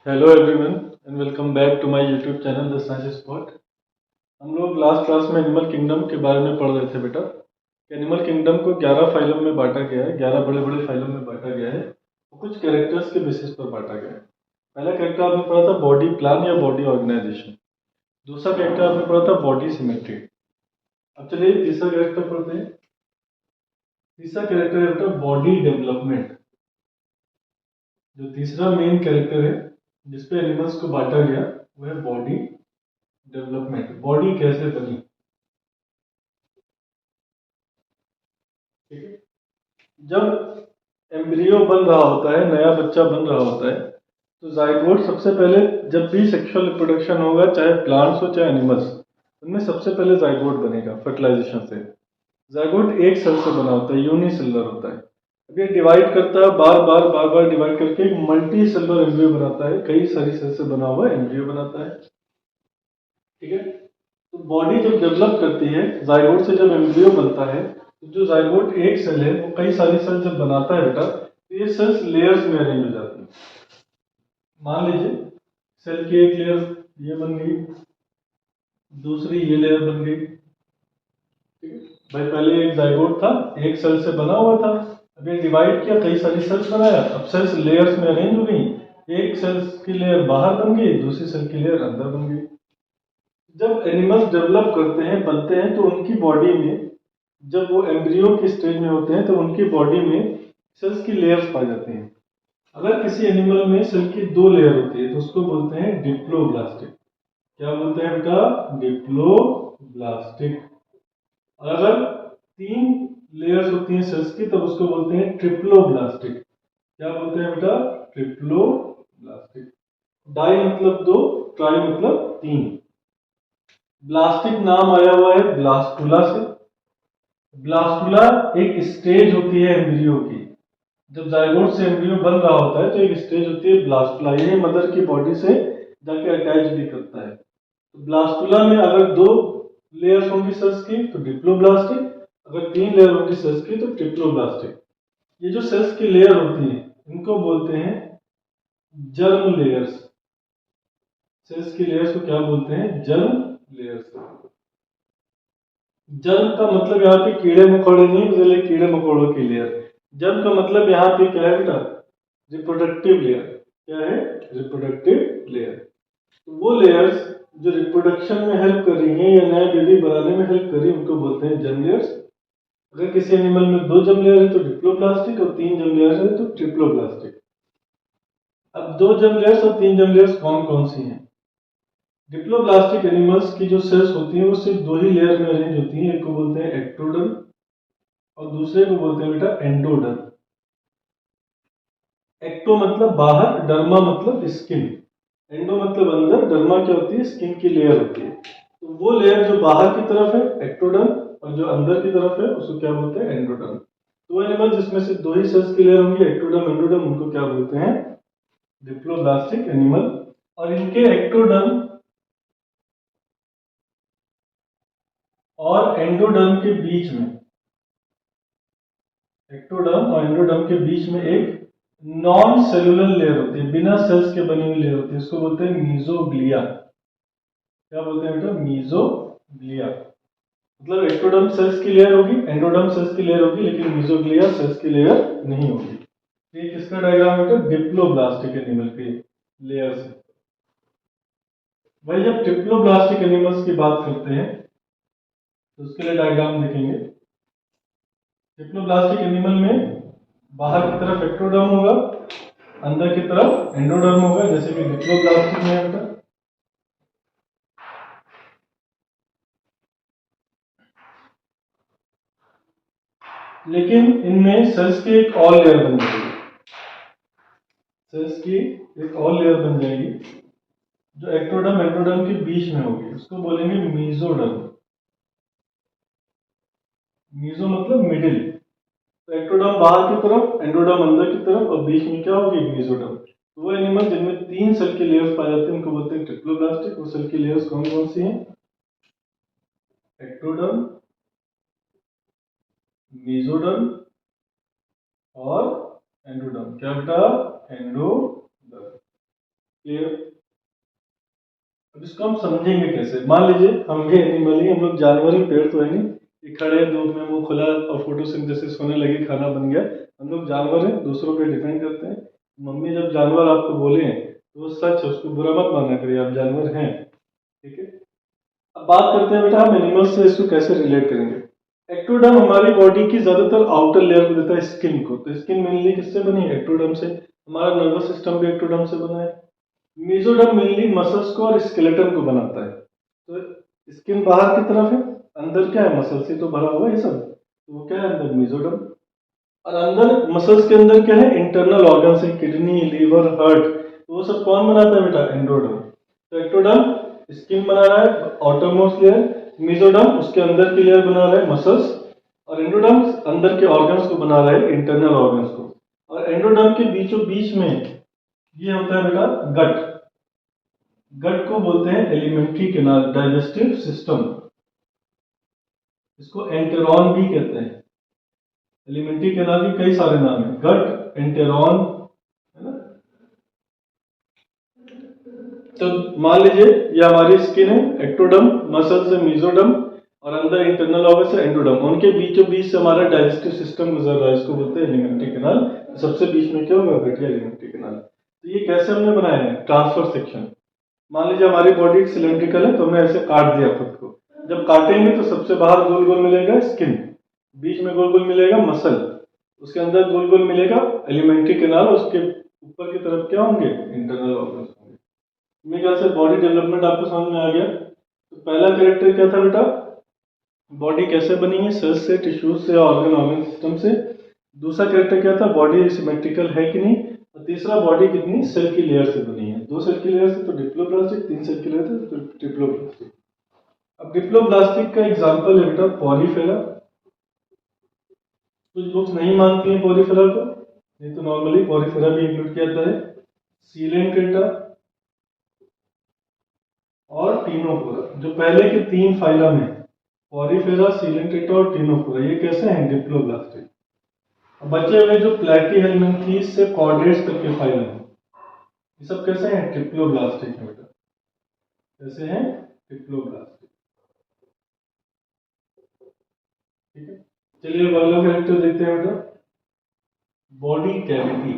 Hello everyone and welcome back to my YouTube channel the science spot. हम लोग last class में animal kingdom के बारे में पढ़ रहे थे बेटा कि एनिमल किंगडम को 11 फाइलम में बांटा गया है, 11 बड़े बड़े फाइलम में बांटा गया है और कुछ कैरेक्टर्स के बेसिस पर बांटा गया है। पहला कैरेक्टर आपने पढ़ा था बॉडी प्लान या बॉडी ऑर्गेनाइजेशन। दूसरा कैरेक्टर आपने पढ़ा था बॉडी सिमेट्री। अब चलिए तीसरा कैरेक्टर पढ़ते हैं। तीसरा कैरेक्टर है बेटा बॉडी डेवलपमेंट। जो तीसरा मेन कैरेक्टर है जिसपे एनिमल्स को बांटा गया वो है बॉडी डेवलपमेंट। बॉडी कैसे बनी, ठीक है। जब एम्ब्रियो बन रहा होता है, नया बच्चा बन रहा होता है, तो जाइगोट सबसे पहले, जब भी सेक्सुअल रिप्रोडक्शन होगा चाहे प्लांट्स हो चाहे एनिमल्स, उनमें सबसे पहले जाइगोट बनेगा फर्टिलाइजेशन से। जाइगोट एक सेल से बना होता है, यूनिसेलुलर होता है। अब ये डिवाइड करता है, बार बार डिवाइड करके एक मल्टी सेलुलर एम्ब्रियो बनाता है, कई सारी सेल से बना हुआ एम्ब्रियो बनाता है, ठीक है। तो बॉडी जब डेवलप करती है, जाइगोट से जब एम्ब्रियो बनता है, तो जो जाइगोट एक सेल है वो कई सारी सेल जब बनाता है बेटा, तो ये सेल्स लेयर्स में अरेंज हो जाती है। मान लीजिए सेल की एक लेयर ये बन गई, दूसरी ये लेयर बन गई, ठीक है। भाई पहले एक जाइगोट था, एक सेल से बना हुआ था, अब ये डिवाइड किया, कई सारी सेल्स बनाया, अब सेल्स लेयर्स में अरेंज हो गई। एक सेल्स की लेयर बाहर बन गई, दूसरी सेल की लेयर अंदर बन गई। जब एनिमल्स डेवलप करते हैं, बनते हैं, तो उनकी बॉडी में, जब वो एम्ब्रियो के स्टेज में होते हैं, तो उनकी बॉडी में सेल्स की लेयर्स पाई जाती हैं। अगर किसी एनिमल में सेल की दो लेयर होती है तो उसको बोलते हैं डिप्लोब्लास्टिक। क्या बोलते हैं बेटा? डिप्लोब्लास्टिक। और अगर तीन लेयर्स होती हैं सेल्स की तब उसको बोलते हैं ट्रिप्लोब्लास्टिक। क्या बोलते हैं बेटा? ट्रिप्लोब्लास्टिक। डाई मतलब दो, ट्राई मतलब तीन। ब्लास्टिक नाम आया हुआ है ब्लास्टुला से। ब्लास्टुला एक स्टेज होती है एम्ब्रियो की। जब जाइगोट से एम्ब्रियो बन रहा होता है तो एक स्टेज होती है ब्लास्टुला, ये मदर की बॉडी से जाके अटैच भी करता है। तो ब्लास्टुला में अगर दो लेयर्स होंगी सेल्स की तो डिप्लोब्लास्टिक, अगर तीन लेयर होंगी सेल्स की तो ट्रिप्लोब्लास्टिक। ये जो सेल्स की लेयर होती है इनको बोलते हैं जर्म लेयर्स। सेल्स की लेयर्स को क्या बोलते हैं? Germ layers. जर्म का मतलब यहाँ पे कीड़े मकोड़े नहीं, बोले कीड़े मकोड़ों की लेयर। जर्म का मतलब यहाँ पे क्या है बेटा? Reproductive layer. क्या है? Reproductive layer. तो वो लेयर्स जो रिप्रोडक्शन में हेल्प कर रही हैं या नया बेबी बनाने में हेल्प कर रही है उनको बोलते हैं जर्म लेयर्स। अगर किसी एनिमल में दो जर्म लेयर है तो डिप्लोप्लास्टिक, और तीन जर्म लेयर है तो ट्रिप्लोप्लास्टिक। अब दो जर्म लेयर्स और तीन जर्म लेयर्स कौन कौन सी हैं? डिप्लोब्लास्टिक एनिमल्स की जो सेल्स होती हैं वो सिर्फ दो ही लेयर में अरेंज होती हैं, एक को बोलते हैं एक्टोडर्म और दूसरे को बोलते हैं बेटा एंडोडर्म। एक्टो मतलब बाहर, डर्मा मतलब स्किन। एंडो मतलब अंदर, डर्मा क्या होती है? स्किन की लेयर होती है। तो वो लेयर जो बाहर की तरफ है एक्टोडर्म, और जो अंदर की तरफ है उसको क्या बोलते हैं? एंडोडर्म। दो एनिमल जिसमें से दो ही सेल्स की लेयर होंगी, एक्टोडर्म एंडोडर्म, उनको क्या बोलते हैं? Diploblastic animal. और इनके एक्टोडर्म और एंडोडर्म के बीच में, एक्टोडर्म और एंडोडर्म के बीच में एक नॉन सेलुलर लेयर होती है, बिना सेल्स के बनी हुई लेयर होती है, उसको बोलते हैं मीजोग्लिया। क्या बोलते हैं बेटा? मीजोग्लिया। मतलब एक्टोडर्म सेल्स की लेयर होगी, एंडोडर्म सेल्स की लेयर होगी, लेकिन मीजोग्लिया सेल्स की लेयर नहीं होगी। ये किसका डायग्राम है? डिप्लोब्लास्टिक एनिमल की लेयर से। भाई जब ट्रिप्लोब्लास्टिक एनिमल्स की बात करते हैं तो उसके लिए डायग्राम देखेंगे। डिप्लोब्लास्टिक एनिमल में बाहर की तरफ एक्टोडर्म होगा, अंदर की तरफ एंडोडर्म होगा, जैसे कि डिप्लोब्लास्टिक में है बेटा। लेकिन इनमें सेल्स की एक और लेयर बन जाएगी, सेल्स की एक और लेयर बन जाएगी जो एक्टोडर्म एंडोडर्म के बीच में होगी, उसको बोलेंगे मीजोडर्म। मीजो मतलब मिडिल। तो एक्टोडर्म बाहर की तरफ, एंडोडर्म अंदर की तरफ, और बीच में क्या होगी? मीजोडर्म। तो वो एनिमल जिनमें तीन सेल की लेयर्स पाई जाती हैं उनको बोलते हैं ट्रिप्लोब्लास्टिक। वो सेल की लेयर्स कौन कौन सी हैं? एक्टोडर्म, मीजोडर्म और एंडोडर्म। क्या बेटा? एंडोडर्म। क्लियर? अब इसको हम समझेंगे कैसे। मान लीजिए हम भी एनिमल ही, हम लोग जानवर ही, पेड़ तो है नहीं, ये खड़े हैं धूप में, मुंह खुला और फोटोसिंथेसिस होने लगी, खाना बन गया। हम लोग जानवर हैं, दूसरों पे डिपेंड करते हैं। मम्मी जब जानवर आपको बोले हैं तो वो सच है, उसको बुरा मत माना करिए, आप जानवर हैं, ठीक है। अब बात करते हैं बेटा हम एनिमल्स से इसको कैसे रिलेट करेंगे। एक्टोडर्म हमारी बॉडी की ज्यादातर आउटर लेयर को देता है, स्किन को। तो स्किन मेनली किससे बनी है? एक्टोडर्म से। हमारा नर्वस सिस्टम भी एक्टोडर्म से बना है। मेसोडर्म मेनली मसल्स को और स्केलेटन को बनाता है। तो स्किन बाहर की तरफ है, अंदर क्या है? मसल से तो भरा हुआ है ये सब, तो वो क्या है अंदर? मेसोडर्म। और अंदर मसल्स के अंदर क्या है? इंटरनल ऑर्गन्स है, किडनी, लीवर, हार्ट। तो वो सब कौन बनाता है बेटा? एंडोडर्म। तो एक्टोडर्म स्किन बना रहा है, आउटर मोस्ट लेयर। मेसोडर्म उसके अंदर की लेयर बना रहा है, मसल्स। और एंडोडर्म अंदर के ऑर्गन्स को बना रहा है, इंटरनल ऑर्गन्स को। और एंडोडर्म के बीचों बीच में ये होता है बेटा गट। गट को बोलते हैं एलिमेंट्री कैनाल, डाइजेस्टिव सिस्टम। इसको एंटेरॉन भी कहते हैं। एलिमेंट्री कैनाल के कई सारे नाम हैं, गट, एंटेरॉन, है ना। तो मान लीजिए ये हमारी स्किन है, एक्टोडर्म, मसल से मेसोडर्म, और अंदर इंटरनल ऑर्गन से एंडोडर्म। उनके बीचों बीच से हमारा डाइजेस्टिव सिस्टम गुजर रहा है, इसको बोलते हैं एलिमेंट्री कैनाल। सबसे बीच में क्या होगा? बैठिए एलिमेंट्री कैनाल। तो ये कैसे हमने बनाया है? Transfer section. मान लीजिए हमारी बॉडी सिलेंड्रिकल है, तो हमने ऐसे काट दिया खुद को। जब काटेंगे तो सबसे बाहर गोल गोल मिलेगा स्किन, बीच में गोल गोल मिलेगा मसल, उसके अंदर गोल गोल मिलेगा एलिमेंट्री कैनाल, उसके ऊपर की तरफ क्या होंगे? इंटरनल ऑर्गन्स होंगे। मेरे ख्याल से बॉडी डेवलपमेंट आपको समझ में आ गया। तो पहला कैरेक्टर क्या था बेटा? बॉडी कैसे बनी है? सेल्स से, टिश्यूज से, ऑर्गन सिस्टम से। दूसरा कैरेक्टर क्या था? बॉडी सिमेट्रिकल है कि नहीं। और तीसरा, बॉडी कितनी सेल की लेयर से बनी है? 2 सेल की लेयर से तो डिप्लोब्लास्टिक, 3 सेल की लेयर से तो ट्रिप्लोब्लास्टिक। अब डिप्लोब्लास्टिक का एग्जांपल है बेटा पॉलीफेरा। कुछ बुक्स नहीं मानती हैं पॉलीफेरा को, नहीं तो नॉर्मली पॉलीफेरा भी इंक्लूड किया जाता है। सीलेंट्रेटा और टीनोफोरा, जो पहले के 3 फाइलम है, पॉलीफेरा, सीलेंट्रेटा और टीनोफोरा, ये कैसे हैं? डिप्लोब्लास्टिक। बचे हुए जो प्लेटीहेल्मिन्थीस से कॉर्डेट्स तक के फाइलम है, ये सब कैसे हैं? ट्रिप्लोब्लास्टिक है बेटा। कैसे हैं? ट्रिप्लोब्लास्टिक। ठीक है, चलिए अब अगला कैरेक्टर देखते हैं बेटा, बॉडी कैविटी।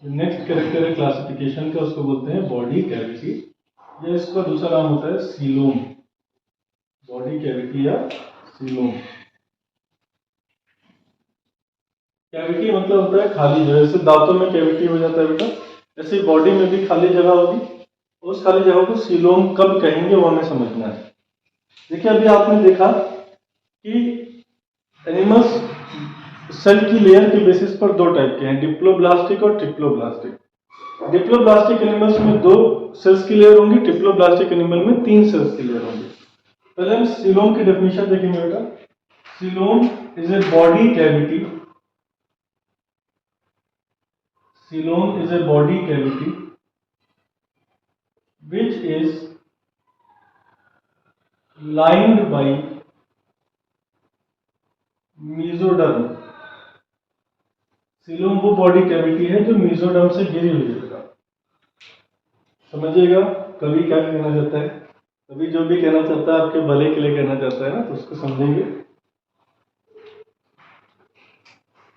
नेक्स्ट कैरेक्टर है क्लासिफिकेशन का, उसको बोलते हैं बॉडी कैविटी, या इसका दूसरा नाम होता है सीलोम। बॉडी कैविटी या सीलोम। कैविटी मतलब होता है खाली जगह। जैसे दांतों में कैविटी हो जाता है बेटा, ऐसे ही बॉडी में भी खाली जगह होगी। उस खाली जगह को सीलोम कब कहेंगे वो हमें समझना है। देखिए अभी आपने देखा कि एनिमल्स सेल की लेयर के बेसिस पर 2 टाइप के हैं, डिप्लोब्लास्टिक और ट्रिप्लोब्लास्टिक। डिप्लोब्लास्टिक एनिमल्स में 2 सेल्स की लेयर होंगी, ट्रिप्लोब्लास्टिक एनिमल में 3 सेल्स की लेयर होंगी। पहले हम सीलोम की डेफिनेशन देखेंगे बेटा। Coelom is a body cavity. Coelom is a body cavity which is lined by mesoderm। Coelom वो बॉडी कैविटी है जो मेसोडर्म से घिरी हुई है। समझिएगा कवि क्या कहना चाहता है। कवि जो भी कहना चाहता है आपके भले के लिए कहना चाहता है ना, तो उसको समझेंगे।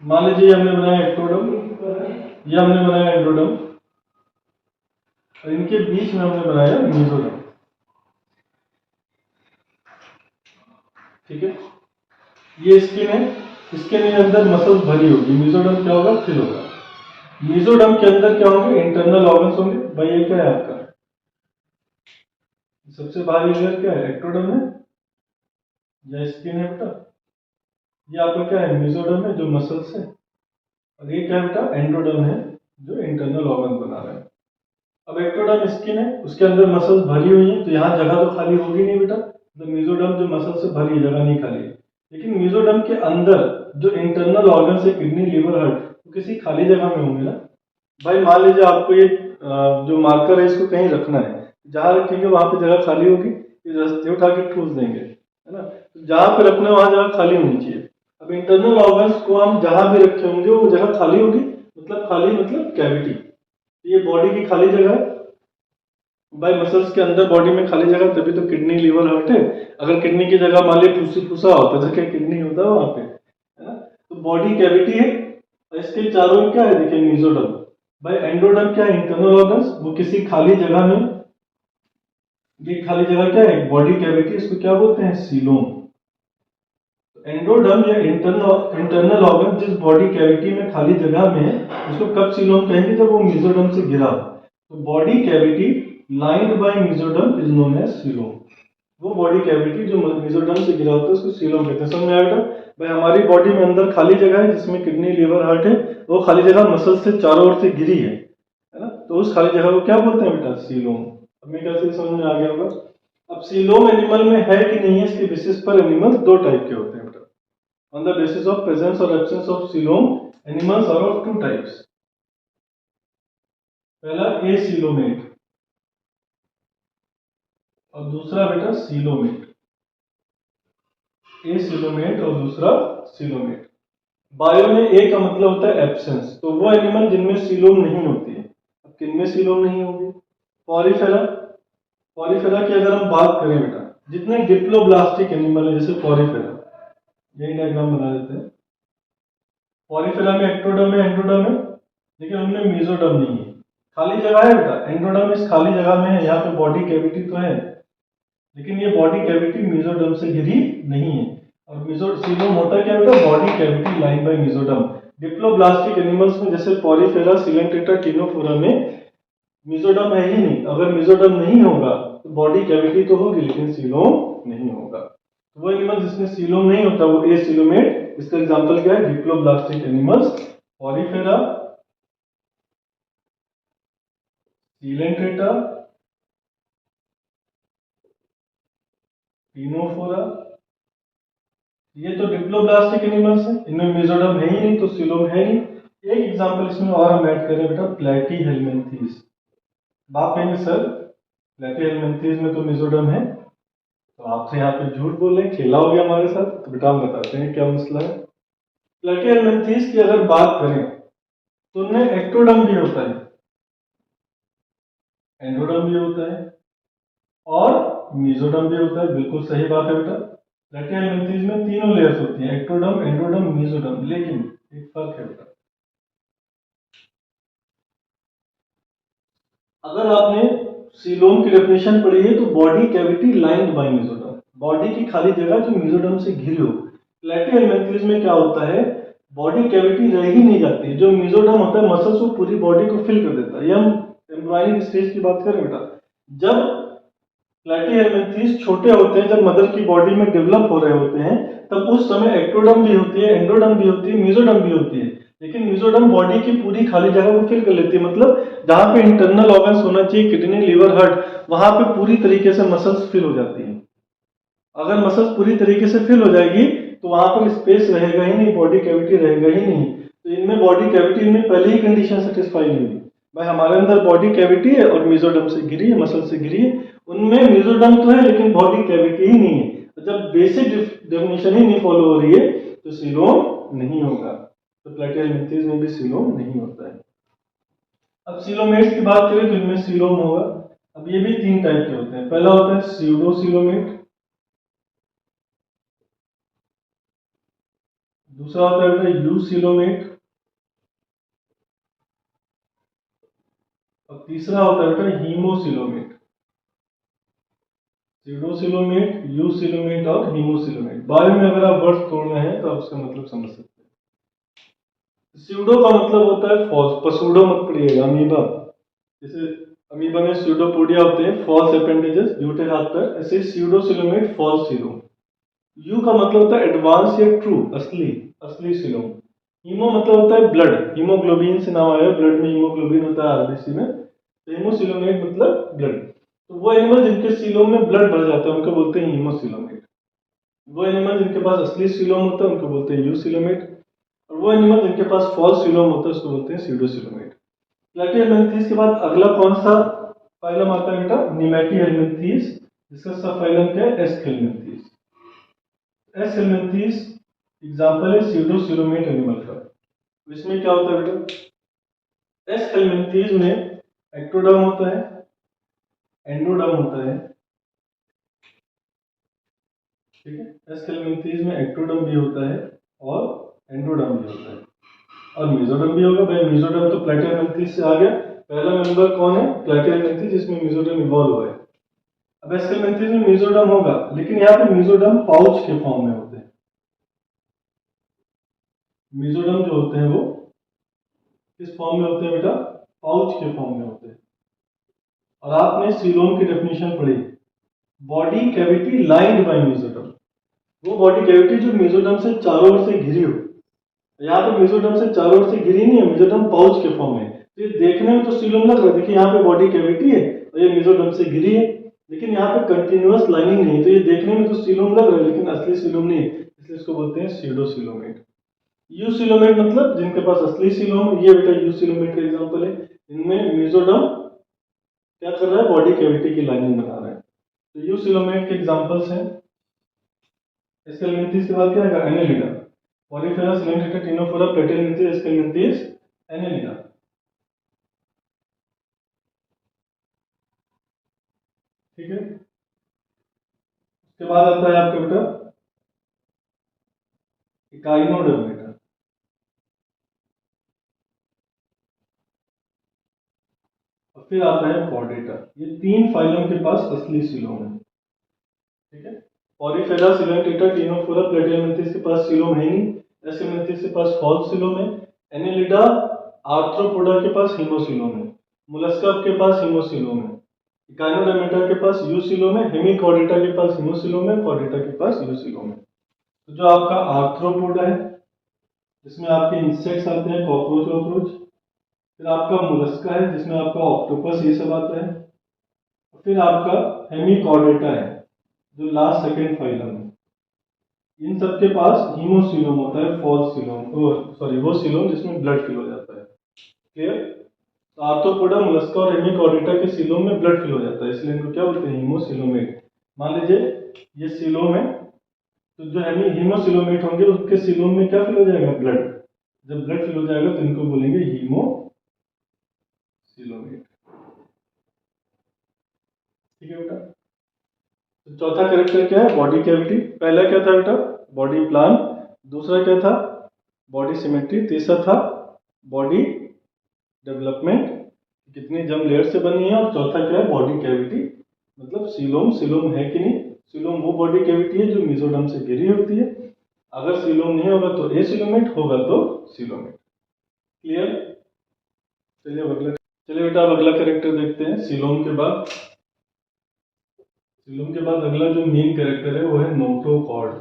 मान लीजिए हमने बनाया एक्टोडर्म, ये हमने बनाया एंडोडर्म, और इनके बीच में हमने बनाया मेसोडर्म। ठीक है, ये स्किन है, इसके अंदर मसल्स भरी होगी, मेसोडर्म क्या होगा? फिल होगा। मेसोडर्म के अंदर क्या होंगे? इंटरनल ऑर्गन्स होंगे। भाई ये क्या है आपका? सबसे बाहरी लेयर क्या है? एक्टोडर्म है या स्किन है बेटा? ये आपका क्या है? मेसोडर्म है जो मसल्स है, और ये क्या है बेटा? एंडोडर्म है जो इंटरनल ऑर्गन बना रहा है। अब एक्टोडर्म स्किन है, उसके अंदर मसल्स भरी हुई है, तो यहाँ जगह तो खाली होगी नहीं बेटा। तो मेसोडर्म जो मसल से भरी जगह नहीं खाली है। लेकिन मेसोडर्म के अंदर जो इंटरनल ऑर्गन है, किडनी, लीवर, हार्ट, तो किसी खाली जगह में होंगे ना। भाई मान लीजिए आपको ये जो मार्कर है इसको कहीं रखना है, जहाँ रखेंगे वहां पे जगह खाली होगी, ये रस्ते उठा के ठूस देंगे, है ना। तो जहाँ पे रखना है वहां जगह खाली होनी चाहिए। अब इंटरनल ऑर्गन्स को हम जहां भी रखे होंगे वो जगह खाली होगी, मतलब खाली मतलब कैविटी। ये बॉडी की खाली जगह है भाई, मसल्स के अंदर बॉडी में खाली जगह, तभी तो किडनी लिवर हार्ट है। अगर किडनी की जगह मान ली फूसी फूसा होता तो क्या किडनी होता वहां पे, है ना। तो बॉडी कैविटी है और इसके चारों ओर क्या है, देखिए मीजोडर्म। भाई एंडोडर्म क्या है, इंटरनल ऑर्गन्स, वो किसी खाली जगह में, ये खाली जगह क्या है, बॉडी कैविटी, इसको क्या बोलते हैं, सीलोम। एंडोडर्म या इंटरनल ऑर्गन जिस बॉडी कैविटी में खाली जगह में है, उसको कब सीलोम कहेंगे, जब वो मीजोडर्म से घिरा। तो body cavity lined by mesoderm is known as coelom. वो बॉडी कैविटी जो मीजोडर्म से घिरा होता है उसको सीलोम कहते हैं। समझ में आया? भाई हमारी बॉडी में अंदर खाली जगह है जिसमें किडनी लिवर हार्ट है, वो खाली जगह मसल से चारों ओर से घिरी है ना, तो उस खाली जगह को क्या बोलते हैं बेटा, सीलोम। अब मेरे ख्याल से समझ में आ गया होगा। अब सीलोम एनिमल में है कि नहीं है, इसके बेसिस पर एनिमल दो टाइप के होते हैं बेटा। On the basis of presence और absence of coelom, animals are of two types. पहला एसीलोमेट और दूसरा बेटा सीलोमेट। एसीलोमेट और दूसरा सीलोमेट। बायो में ए का मतलब होता है एब्सेंस, तो वो एनिमल जिनमें सीलोम नहीं होती है। अब किनमें सीलोम नहीं होगी, पॉरीफेरा। पॉरीफेरा की अगर हम बात करें बेटा, जितने डिप्लोब्लास्टिक एनिमल है जैसे पॉरीफेरा, यही डायग्राम बना देते हैं। पॉरीफेरा में एक्टोडर्म है, एंडोडर्म है, लेकिन उनमें मेसोडर्म नहीं है। खाली जगह है बेटा, एंडोडर्म इस खाली जगह में है, यहाँ पे बॉडी कैविटी तो है, लेकिन ये बॉडी कैविटी मेसोडर्म से घिरी नहीं है। और सीलोम होता है क्या बेटा, body cavity line by mesoderm. Diploblastic animals में जैसे पॉरीफेरा, सिलेंट्रेटा, टिनोफोरा में मेसोडर्म है ही नहीं। अगर मेसोडर्म नहीं होगा तो बॉडी कैविटी तो होगी लेकिन सीलोम नहीं होगा। तो वो एनिमल जिसमें सीलोम नहीं होता वो एसीलोमेट। इसका एग्जांपल क्या है, diploblastic animals, Porifera, Coelenterata, Ctenophora. ये तो डिप्लोब्लास्टिक एनिमल्स हैं, इनमें मेसोडर्म है ही नहीं तो सीलोम है नहीं। एक एग्जांपल इसमें और हम ऐड करें बेटा, प्लेटीहेल्मिन्थीज। बाप कहेंगे सर प्लेटीहेल्मिन्थीज में तो मेसोडर्म है, तो आपसे यहाँ पे झूठ बोल रहे हैं, खेला हो गया हमारे साथ। तो बेटा हम बताते हैं क्या मसला है। प्लेटीहेल्मिन्थीज की अगर बात करें तो उनमें एक्टोडर्म भी होता है, एंडोडर्म भी होता है और मेसोडर्म भी होता है। बिल्कुल सही बात है बेटा। प्लेटीहेल्मिन्थीज में तीनों लेयर्स होती हैं, एक्टोडर्म, एंडोडर्म, मेसोडर्म। लेकिन एक फर्क है बेटा, अगर आपने सीलोम की डेफिनेशन पढ़ी है तो body cavity lined bye mesoderm, body की खाली जगह जो मेसोडर्म से घिरी हो। प्लेटीहेल्मिन्थीज में क्या होता है, बॉडी कैविटी रह ही नहीं जाती, जो मेसोडर्म होता है मसल्स वो पूरी बॉडी को फिल कर देता है। ये हम एम्ब्रायनिक स्टेज की बात करें बेटा, जब प्लेटीहेल्मिन्थीज छोटे होते हैं, जब मदर की बॉडी में डेवलप हो रहे होते हैं, तब उस समय एक्टोडर्म भी होती है, एंडोडर्म भी होती है, मेसोडर्म भी होती है। लेकिन मेसोडर्म बॉडी की पूरी खाली जगह को फिल कर लेती है, मतलब जहां पे इंटरनल ऑर्गन्स होना चाहिए, किडनी लिवर हार्ट, वहां पे पूरी तरीके से मसल्स फिल हो जाती है। अगर मसल्स पूरी तरीके से फिल हो जाएगी तो वहां पर स्पेस रहेगा ही नहीं, बॉडी कैविटी रहेगा ही नहीं। तो इनमें बॉडी कैविटी, इनमें पहले ही कंडीशन सेटिस्फाई नहीं हुई। भाई हमारे अंदर बॉडी कैविटी है और मेसोडर्म से घिरी है, मसल से घिरी है। उनमें मेसोडर्म तो है लेकिन बॉडी कैविटी ही नहीं है। तो जब बेसिक डेफिनेशन ही नहीं फॉलो हो रही है तो सीलोम नहीं होगा। तो प्लेटीहेल्मिन्थीज में भी सीलोम नहीं होता है। अब सीलोमेट्स की बात करें तो इनमें सीलोम होगा। अब ये भी तीन टाइप के होते हैं। पहला होता है स्यूडोसीलोमेट, दूसरा होता है यूसीलोमेट और तीसरा होता है बेटा हीमोसिलोमेट। स्यूडोसिलोमेट, यूसिलोमेट और हीमोसिलोमेट। बारे में अगर आप वर्ड्स तोड़ रहे हैं तो आप उसका मतलब समझ सकते हैं। स्यूडो का मतलब होता है फॉल्स, पसूडो मत पढ़िएगा, अमीबा। जैसे अमीबा में स्यूडोपोडिया होते हैं, फॉल्स अपेंडेजेस, झूठे हाथ पैर, ऐसे स्यूडोसिलोमेट, फॉल्स सीलोम। यू का मतलब होता है एडवांस या ट्रू, असली, असली सीलोम। हीमो मतलब होता है ब्लड, हीमोग्लोबिन से नाम आया, ब्लड में हीमोग्लोबिन होता है आरबीसी में। तो हीमोसिलोमेट मतलब ब्लड। तो वो एनिमल जिनके सीलोम में ब्लड भर जाता है उनको बोलते हैं हीमोसिलोमेट। वो एनिमल जिनके पास असली सीलोम होता है उनको बोलते हैं यूसिलोमेट। और वो एनिमल जिनके पास फॉल्स सीलोम होता है उसको बोलते हैं स्यूडोसिलोमेट। प्लेटीहेल्मिन्थीज के बाद अगला कौन सा फाइलम आता है बेटा, निमेटीहेल्मिन्थीज, जिसका सब फाइलम क्या है, एस्केल्मिन्थीज। एस्केल्मिन्थीज एग्जांपल है स्यूडोसिलोमेट एनिमल का। इसमें क्या होता है बेटा, एस्केल्मिन्थीज में एक्टोडर्म होता है, एंडोडर्म होता है, ठीक है। एस्केलेंथीज में एक्टोडर्म भी होता है और एंडोडर्म भी होता है, और मेसोडर्म भी होगा। भाई मेसोडर्म तो प्लेटियलमेंथीज से आ गया, पहला मेंबर कौन है? प्लेटियलमेंथीज, जिसमें मेसोडर्म इवॉल्व हुआ है। अब एस्केलेंथीज में मेसोडर्म होगा, लेकिन यहाँ पे मेसोडर्म पाउच के फॉर्म में होते हैं। मेसोडर्म जो होते हैं वो किस फॉर्म में होते हैं बेटा? पाउच के फॉर्म में होते हैं। और आपने सीलोम की डेफिनेशन पढ़ी, body cavity lined bye mesoderm, वो बॉडी कैविटी जो मेसोडर्म से चारों ओर से घिरी हो। यहाँ पे मेसोडर्म से चारों ओर से घिरी नहीं है, मेसोडर्म पाउच के फॉर्म में। तो ये देखने में तो सीलोम लग रहा है, देखिए यहाँ पे बॉडी कैविटी है और ये मेसोडर्म से घिरी है, लेकिन यहाँ पे कंटिन्यूअस लाइनिंग नहीं है, तो ये देखने में तो सीलोम लग रहा है, लेकिन असली सीलोम नहीं है, इसलिए इसको बोलते हैं सीडोसीलोमेट। यूसिलोमेट मतलब जिनके पास असली सीलोम, ये बेटा यूसिलोमेट का एग्जांपल है। इनमें मेसोडर्म क्या कर रहा है? बॉडी कैविटी की लाइनिंग बना रहा है। तो यूसिलोमेट के एग्जांपल्स हैं। एस्केलेंथीज के बाद क्या है? Annelida, Porifera, Coelenterata, Ctenophora, Platyhelminthes, Aschelminthes, Annelida, ठीक है। उसके बाद आता है आपका बेटा इकाइनोडर्मेटा, और फिर आता है कॉर्डेटा। ये तीन फाइलम के पास असली सीलोम है, ठीक है। पॉलीफेरा, सिलेंट्रेटा, टिनोफोरा, प्लेटियलमेंथीज के पास सीलोम है नहीं, एस्केलेंथीज के पास फॉल्स सीलोम है, एनेलिडा, आर्थ्रोपोडा के पास हीमोसीलोम है, मोलस्का के पास हीमोसीलोम है, इकाइनोडर्मेटा के पास यूसीलोम है, हेमिकॉर्डेटा के पास हीमोसीलोम है, कॉर्डेटा के पास यूसीलोम है। तो जो आपका आर्थ्रोपोडा है, जिसमें आपके इंसेक्ट्स आते हैं, कॉकरोच वॉकरोच, फिर आपका मोलस्का है जिसमें आपका ऑक्टोपस ये सब आता है, और फिर आपका हेमिकॉर्डेटा है जो लास्ट सेकेंड फाइलम है। इन सब के पास हीमोसीलोम होता है, फॉल्स सीलोम, सॉरी वो सीलोम जिसमें ब्लड फिल हो जाता है, क्लियर। तो आर्थ्रोपोडा, मोलस्का और हेमिकॉर्डेटा के सीलोम में ब्लड फिल हो जाता है, इसलिए इनको क्या बोलते हैं? हीमोसीलोमेट। मान लीजिए ये सीलोम है, तो जो हीमोसिलोमेट होंगे उसके सीलोम में क्या फिल हो जाएगा? ब्लड। जब ब्लड फिल हो जाएगा तो इनको बोलेंगे हीमोसिलोमेट, ठीक है बेटा। तो चौथा कैरेक्टर क्या है? Body cavity. पहला क्या था बेटा? Body plan. दूसरा क्या था? Body symmetry. तीसरा था बॉडी डेवलपमेंट, कितनी जम लेयर से बनी है। और चौथा क्या है? बॉडी कैविटी, मतलब सीलोम। सीलोम है कि नहीं? सीलोम वो बॉडी कैविटी है जो मेसोडर्म से घिरी होती है। अगर सीलोम नहीं होगा तो एसिलोमेट, होगा तो सीलोमेट, क्लियर। चलिए बेटा अब अगला कैरेक्टर देखते हैं। सीलोम के बाद अगला जो मेन कैरेक्टर है वो है नोटोकॉर्ड।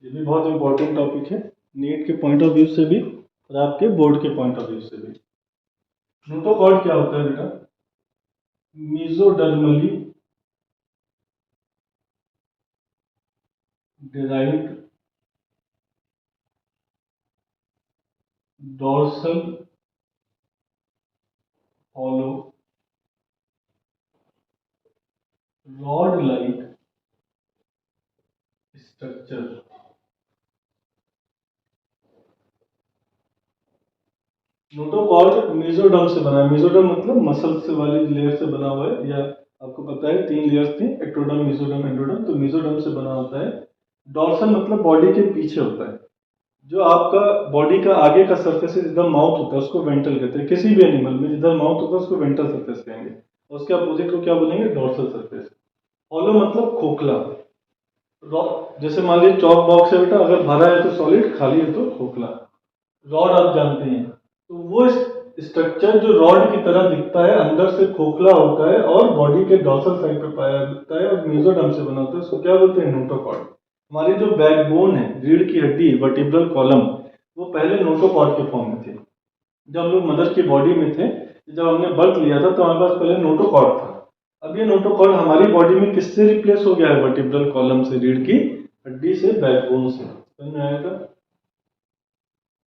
ये भी बहुत इंपॉर्टेंट टॉपिक है, नीट के पॉइंट ऑफ व्यू से भी और आपके बोर्ड के पॉइंट ऑफ व्यू से भी। नोटोकॉर्ड क्या होता है बेटा? Mesodermally derived dorsal hollow rod like structure। Notochord mesoderm से बना है। मेसोडर्म मतलब मसल से वाली लेयर से बना हुआ है, या आपको पता है 3 लेयर्स थी, एक्टोडर्म, मेसोडर्म, एंडोडर्म। तो मेसोडर्म से बना होता है। डॉर्सल मतलब बॉडी के पीछे होता है, जो आपका बॉडी का आगे का सरफेस है, जिधर माउथ होता है उसको वेंट्रल कहते हैं। किसी भी एनिमल में जिधर माउथ होता है उसको वेंट्रल सरफेस कहेंगे, और उसके अपोजिट को क्या बोलेंगे? Dorsal surface. हॉलो मतलब खोखला। जैसे मान लीजिए चॉक बॉक्स है बेटा, अगर भरा है तो सॉलिड, खाली है तो खोखला। रॉड आप जानते हैं, तो वो स्ट्रक्चर जो रॉड की तरह दिखता है, अंदर से खोखला होता है और बॉडी के डॉर्सल साइड पे पाया जाता है और मेसोडर्म से बना होता है, उसको क्या बोलते हैं? नोटोकॉर्ड। हमारी जो बैकबोन है, रीढ़ की हड्डी, वर्टिब्रल कॉलम, वो पहले नोटोकॉर्ड के फॉर्म में थे। जब हम लोग मदर की बॉडी में थे, जब हमने बर्थ लिया था, तो हमारे पास पहले नोटोकॉर्ड था। अब ये नोटोकॉर्ड हमारी बॉडी में किससे रिप्लेस हो गया है? वर्टिब्रल कॉलम से, रीढ़ की हड्डी से, बैकबोन से। समझ में आया था?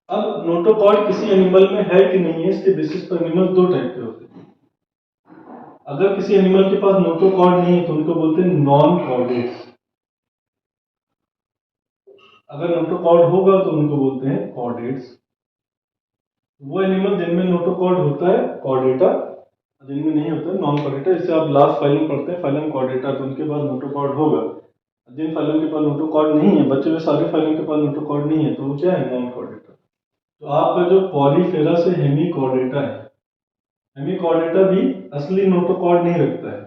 अब नोटोकॉर्ड किसी एनिमल में है कि नहीं है, इसके बेसिस पर एनिमल दो टाइप के होते हैं। अगर किसी एनिमल के पास नोटोकॉर्ड नहीं है तो उनको बोलते हैं नॉन कॉर्डेट्स। अगर नोटोकॉर्ड होगा तो उनको बोलते हैं कॉर्डेट्स। वो एनिमल जिनमें नोटोकॉर्ड होता है कॉर्डेटा, जिनमें नहीं होता है नॉन कॉर्डेटा। इससे आप लास्ट फाइलम पढ़ते हैं फाइलम कॉर्डेटा, तो उनके पास नोटोकॉर्ड होगा। जिन फाइलम के पास नोटोकॉर्ड नहीं है, बचे हुए सारे फाइलम के पास नोटोकॉर्ड नहीं है, तो वो क्या है, नॉन कॉर्डेटा। तो आपका जो पॉलीफेरा से हेमिकॉर्डेटा है, हेमिकॉर्डेटा भी असली नोटोकॉर्ड नहीं रखता है।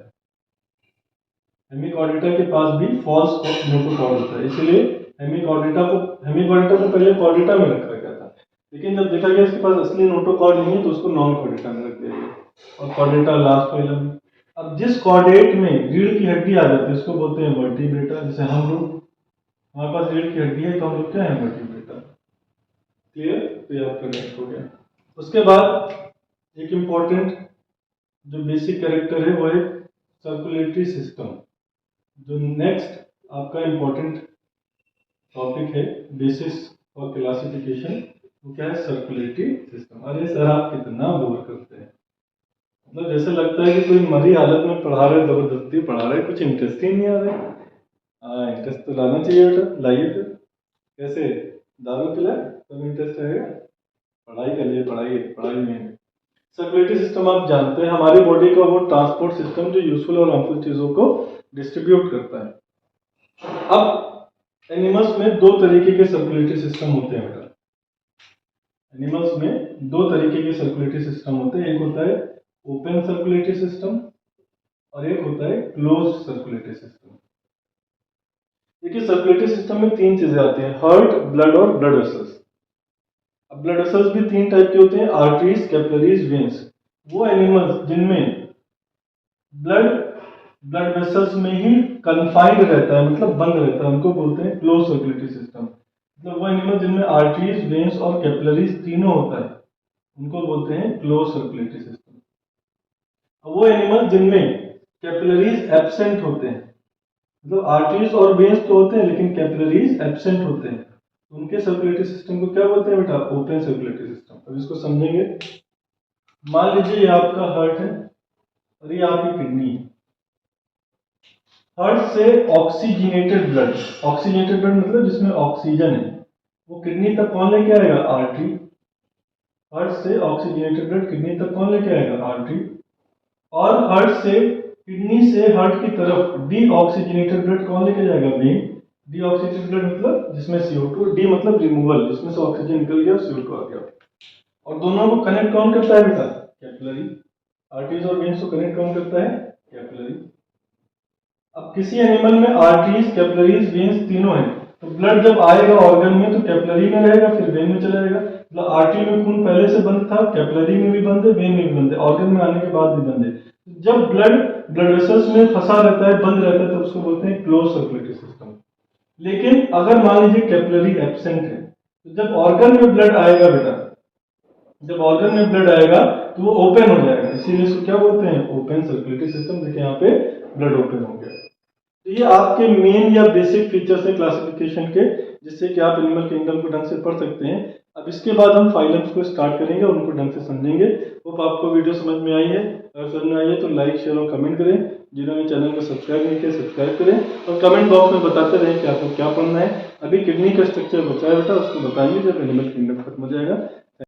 हेमिकॉर्डेटा के पास भी फॉल्स नोटोकॉर्ड होता है, इसलिए हेमिकॉर्डेटा को पहले कॉर्डेटा में रखा गया था, लेकिन जब देखा गया इसके पास असली नोटोकॉर्ड नहीं है तो उसको नॉन कॉर्डेटा में रख दिया गया और कॉर्डेटा लास्ट फाइलम में। अब जिस कॉर्डेट में रीढ़ की हड्डी आ जाती है उसको बोलते हैं वर्टिब्रेटा। जैसे हम लोग, हमारे पास रीढ़ की हड्डी है तो हम लोग क्या है, वर्टिब्रेटा। क्लियर? तो ये आपका नेक्स्ट हो गया। उसके बाद एक इम्पॉर्टेंट जो बेसिक कैरेक्टर है वो है सर्कुलेटरी सिस्टम। जो नेक्स्ट आपका इम्पोर्टेंट टॉपिक है बेसिस और क्लासिफिकेशन, वो क्या है, सर्कुलेटरी सिस्टम। अरे सर आप कितना बोर करते हैं, मतलब जैसे लगता है कि कोई मरी हालत में पढ़ा रहे, जबरदस्ती पढ़ा रहे, कुछ इंटरेस्ट ही नहीं आ रहा है। हाँ, इंटरेस्ट तो लाना चाहिए बेटा, लाइए फिर। कैसे, दारू पिलाए तब इंटरेस्ट रहेगा? पढ़ाई कर लिए, पढ़ाई में। सर्कुलेटरी सिस्टम आप जानते हैं, हमारी बॉडी का वो ट्रांसपोर्ट सिस्टम जो यूजफुल और हार्मफुल चीजों को डिस्ट्रीब्यूट करता है। अब एनिमल्स में दो तरीके के सर्कुलेटरी सिस्टम होते हैं बेटा। एनिमल्स में दो तरीके के सर्कुलेटरी सिस्टम होते हैं, एक होता है ओपन सर्कुलेटरी सिस्टम और एक होता है क्लोज्ड सर्कुलेटरी सिस्टम। देखिए सर्कुलेटरी सिस्टम में तीन चीजें आती हैं, हार्ट, ब्लड और ब्लड वेसल्स। अब ब्लड वेसल्स भी तीन टाइप के होते हैं, आर्टरीज, कैपिलरीज, वेन्स। वो एनिमल्स जिनमें ब्लड वेसल्स में ही कन्फाइंड रहता है, मतलब बंद रहता है, उनको बोलते हैं क्लोज सर्कुलेटरी सिस्टम। मतलब वो एनिमल जिनमें आर्टरीज, वेन्स और कैपिलरीज तीनों होता है, उनको बोलते हैं क्लोज सर्कुलेटरी सिस्टम। वो एनिमल जिनमें कैपिलरीज एब्सेंट होते हैं, मतलब आर्टरीज और वेन्स तो होते हैं लेकिन कैपिलरीज एब्सेंट होते हैं, उनके सर्कुलेटरी सिस्टम को क्या बोलते हैं बेटा, ओपन सर्कुलेटरी सिस्टम। अब इसको समझेंगे। मान लीजिए ये आपका हार्ट है और ये आपकी किडनी है। हार्ट से ऑक्सीजनेटेड ब्लड, ऑक्सीजनेटेड ब्लड मतलब जिसमें ऑक्सीजन है, वो किडनी तक कौन लेके आएगा, आर्टरी। हार्ट से ऑक्सीजनेटेड ब्लड किडनी तक कौन लेके आएगा, आर्टरी। और हार्ट से किडनी से हार्ट की तरफ डीऑक्सीजनेटेड ब्लड कौन लेके जाएगा, वेन। डीऑक्सीजनेटेड ब्लड मतलब जिसमें CO2, डी मतलब रिमूवल, जिसमें से ऑक्सीजन निकल गया, CO2 आ गया। और दोनों को कनेक्ट कौन करता है बेटा, कैपिलरी। आर्टरीज और वेन्स को कनेक्ट कौन करता है, कैपिलरी। अब किसी एनिमल में आर्टरीज, कैपिलरीज, वेन्स तीनों हैं, तो ब्लड जब आएगा ऑर्गन में तो कैपिलरी में रहेगा, फिर वेन में चला जाएगा। मतलब आर्टरी में खून पहले से बंद था, कैपिलरी में भी बंद है, वेन में भी बंद है, ऑर्गन में आने के बाद भी बंद है। जब ब्लड वेसल्स में फंसा रहता है, बंद रहता है, तो उसको बोलते हैं क्लोज सर्कुलेटरी सिस्टम। लेकिन अगर मान लीजिए कैपिलरी एब्सेंट है, तो जब ऑर्गन में ब्लड आएगा बेटा, जब ऑर्गन में ब्लड आएगा तो वो ओपन हो जाएगा, इसीलिए इसको क्या बोलते हैं, ओपन सर्कुलेटरी सिस्टम। देखिए यहाँ पे ब्लड ओपन हो गया। तो ये आपके मेन या बेसिक फीचर्स हैं क्लासिफिकेशन के, जिससे कि आप एनिमल किंगडम को ढंग से पढ़ सकते हैं। अब इसके बाद हम फाइलम्स को स्टार्ट करेंगे, उनको ढंग से समझेंगे। होप आपको वीडियो समझ में आई है। अगर समझ में आई है तो लाइक, शेयर और कमेंट करें। जिन्होंने चैनल को सब्सक्राइब नहीं किया सब्सक्राइब करें, और कमेंट बॉक्स में बताते रहें कि आपको क्या पढ़ना है। अभी किडनी का स्ट्रक्चर बचा है बेटा, उसको बताइए जब एनिमल किंगडम खत्म हो जाएगा।